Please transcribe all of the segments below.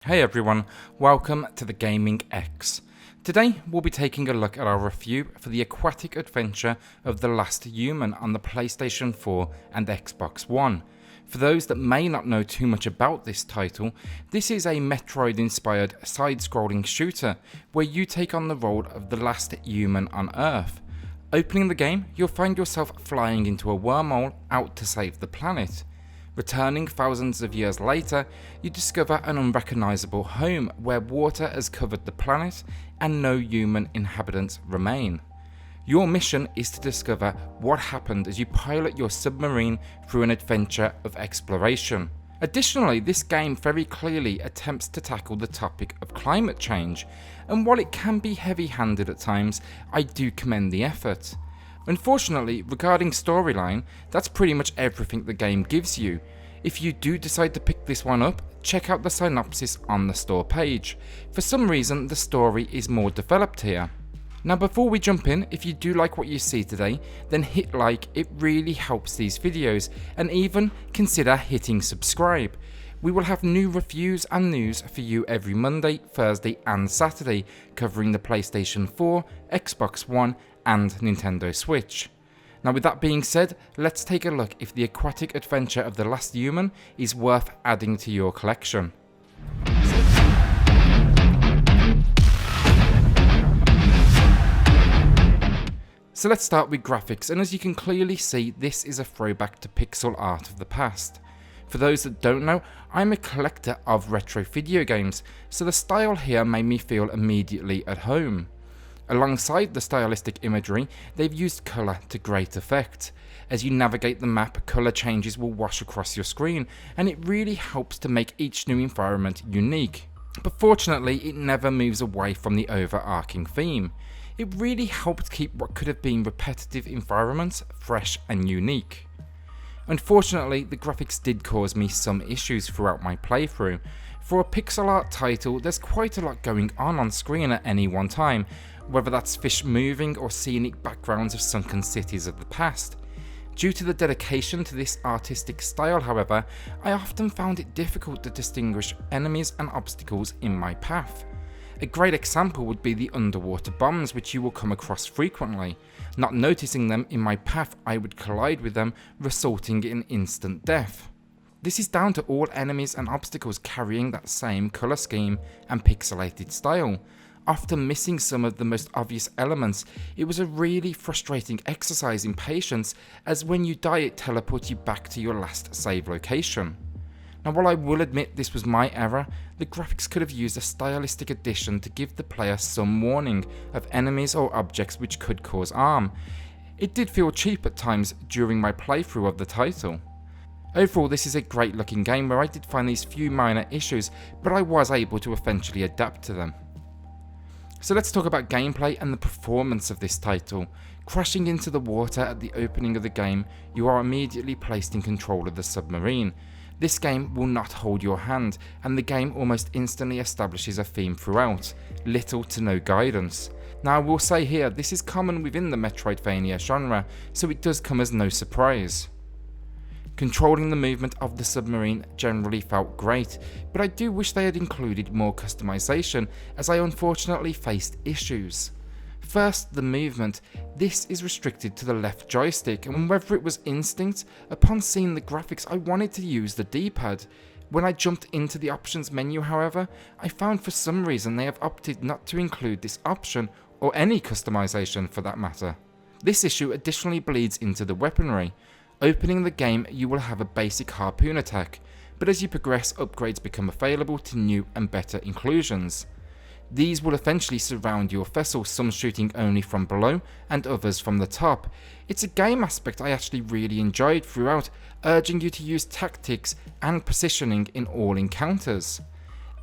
Hey everyone, welcome to the Gaming X. Today we'll be taking a look at our review for the aquatic adventure of The Last Human on the PlayStation 4 and Xbox One. For those that may not know too much about this title, this is a Metroid-inspired side-scrolling shooter where you take on the role of the last human on Earth. Opening the game, you'll find yourself flying into a wormhole out to save the planet. Returning thousands of years later, you discover an unrecognisable home where water has covered the planet and no human inhabitants remain. Your mission is to discover what happened as you pilot your submarine through an adventure of exploration. Additionally, this game very clearly attempts to tackle the topic of climate change, and while it can be heavy-handed at times, I do commend the effort. Unfortunately, regarding storyline, that's pretty much everything the game gives you. If you do decide to pick this one up, check out the synopsis on the store page. For some reason, the story is more developed here. Now before we jump in, if you do like what you see today, then hit like, it really helps these videos, and even consider hitting subscribe. We will have new reviews and news for you every Monday, Thursday and Saturday, covering the PlayStation 4, Xbox One and Nintendo Switch. Now with that being said, let's take a look if the aquatic adventure of The Last Human is worth adding to your collection. So let's start with graphics, and as you can clearly see, this is a throwback to pixel art of the past. For those that don't know, I'm a collector of retro video games, so the style here made me feel immediately at home. Alongside the stylistic imagery, they've used colour to great effect. As you navigate the map, colour changes will wash across your screen, and it really helps to make each new environment unique. But fortunately, it never moves away from the overarching theme. It really helped keep what could have been repetitive environments fresh and unique. Unfortunately, the graphics did cause me some issues throughout my playthrough. For a pixel art title, there's quite a lot going on screen at any one time, whether that's fish moving or scenic backgrounds of sunken cities of the past. Due to the dedication to this artistic style, however, I often found it difficult to distinguish enemies and obstacles in my path. A great example would be the underwater bombs, which you will come across frequently. Not noticing them in my path, I would collide with them, resulting in instant death. This is down to all enemies and obstacles carrying that same colour scheme and pixelated style. Often missing some of the most obvious elements, it was a really frustrating exercise in patience, as when you die it teleports you back to your last save location. Now while I will admit this was my error, the graphics could have used a stylistic addition to give the player some warning of enemies or objects which could cause harm. It did feel cheap at times during my playthrough of the title. Overall, this is a great looking game where I did find these few minor issues, but I was able to eventually adapt to them. So let's talk about gameplay and the performance of this title. Crashing into the water at the opening of the game, you are immediately placed in control of the submarine. This game will not hold your hand, and the game almost instantly establishes a theme throughout, little to no guidance. Now I will say here, this is common within the Metroidvania genre, so it does come as no surprise. Controlling the movement of the submarine generally felt great, but I do wish they had included more customization, as I unfortunately faced issues. First, the movement. This is restricted to the left joystick, and whether it was instinct, upon seeing the graphics I wanted to use the D-pad. When I jumped into the options menu, however, I found for some reason they have opted not to include this option, or any customization for that matter. This issue additionally bleeds into the weaponry. Opening the game, you will have a basic harpoon attack, but as you progress, upgrades become available to new and better inclusions. These will eventually surround your vessel, some shooting only from below and others from the top. It's a game aspect I actually really enjoyed throughout, urging you to use tactics and positioning in all encounters.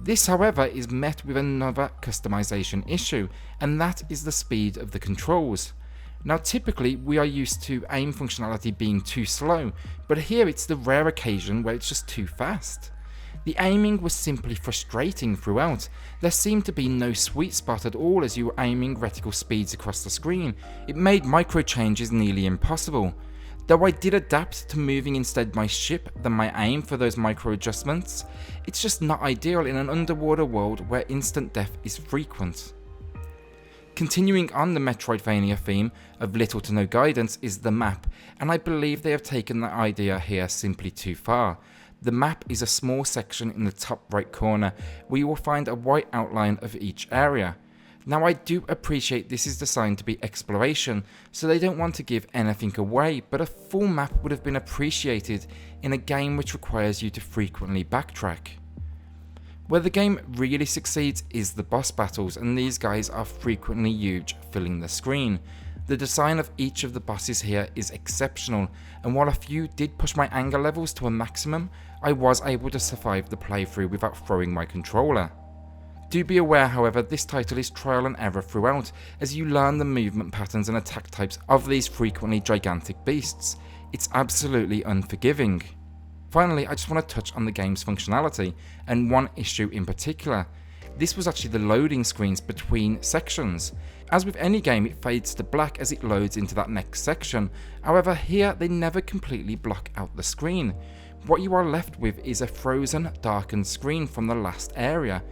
This, however, is met with another customization issue, and that is the speed of the controls. Now typically we are used to aim functionality being too slow, but here it's the rare occasion where it's just too fast. The aiming was simply frustrating throughout. There seemed to be no sweet spot at all as you were aiming reticle speeds across the screen. It made micro changes nearly impossible. Though I did adapt to moving instead my ship than my aim for those micro adjustments, it's just not ideal in an underwater world where instant death is frequent. Continuing on the Metroidvania theme of little to no guidance is the map, and I believe they have taken the idea here simply too far. The map is a small section in the top right corner where you will find a white outline of each area. Now I do appreciate this is designed to be exploration, so they don't want to give anything away, but a full map would have been appreciated in a game which requires you to frequently backtrack. Where the game really succeeds is the boss battles, and these guys are frequently huge, filling the screen. The design of each of the bosses here is exceptional, and while a few did push my anger levels to a maximum, I was able to survive the playthrough without throwing my controller. Do be aware, however, this title is trial and error throughout, as you learn the movement patterns and attack types of these frequently gigantic beasts. It's absolutely unforgiving. Finally, I just want to touch on the game's functionality, and one issue in particular. This was actually the loading screens between sections. As with any game, it fades to black as it loads into that next section. However, here they never completely block out the screen. What you are left with is a frozen, darkened screen from the last area.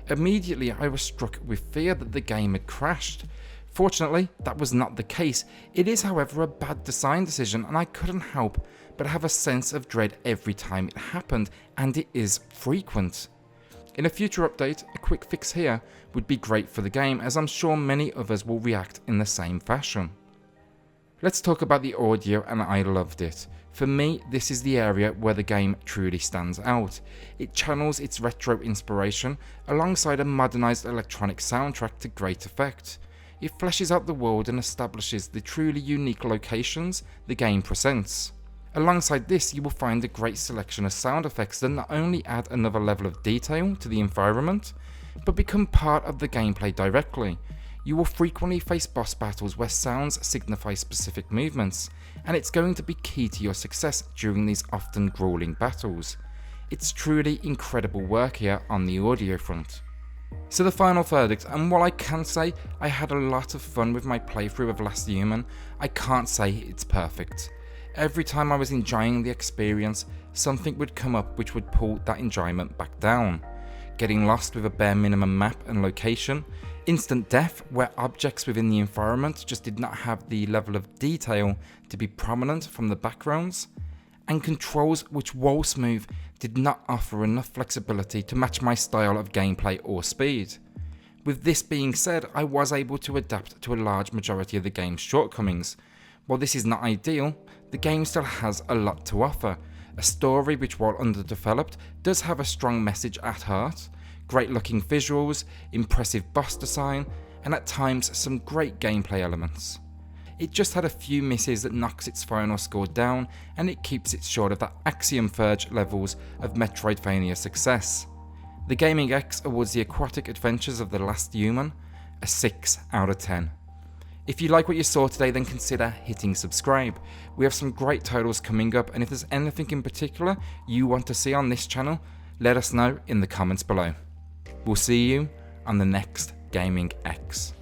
Immediately, I was struck with fear that the game had crashed. Fortunately, that was not the case. It is, however, a bad design decision, and I couldn't help but have a sense of dread every time it happened, and it is frequent. In a future update, a quick fix here would be great for the game, as I'm sure many others will react in the same fashion. Let's talk about the audio, and I loved it. For me, this is the area where the game truly stands out. It channels its retro inspiration alongside a modernised electronic soundtrack to great effect. It fleshes out the world and establishes the truly unique locations the game presents. Alongside this, you will find a great selection of sound effects that not only add another level of detail to the environment, but become part of the gameplay directly. You will frequently face boss battles where sounds signify specific movements, and it's going to be key to your success during these often grueling battles. It's truly incredible work here on the audio front. So the final verdict, and while I can say I had a lot of fun with my playthrough of Last Human, I can't say it's perfect. Every time I was enjoying the experience, something would come up which would pull that enjoyment back down. Getting lost with a bare minimum map and location, instant death where objects within the environment just did not have the level of detail to be prominent from the backgrounds, and controls which, while smooth, did not offer enough flexibility to match my style of gameplay or speed. With this being said, I was able to adapt to a large majority of the game's shortcomings. While this is not ideal, the game still has a lot to offer. A story which, while underdeveloped, does have a strong message at heart, great looking visuals, impressive boss design, and at times some great gameplay elements. It just had a few misses that knocks its final score down, and it keeps it short of that Axiom Verge levels of Metroidvania success. The Gaming X awards the aquatic adventures of The Last Human a 6 out of 10. If you like what you saw today, then consider hitting subscribe. We have some great titles coming up, and if there's anything in particular you want to see on this channel, let us know in the comments below. We'll see you on the next Gaming X.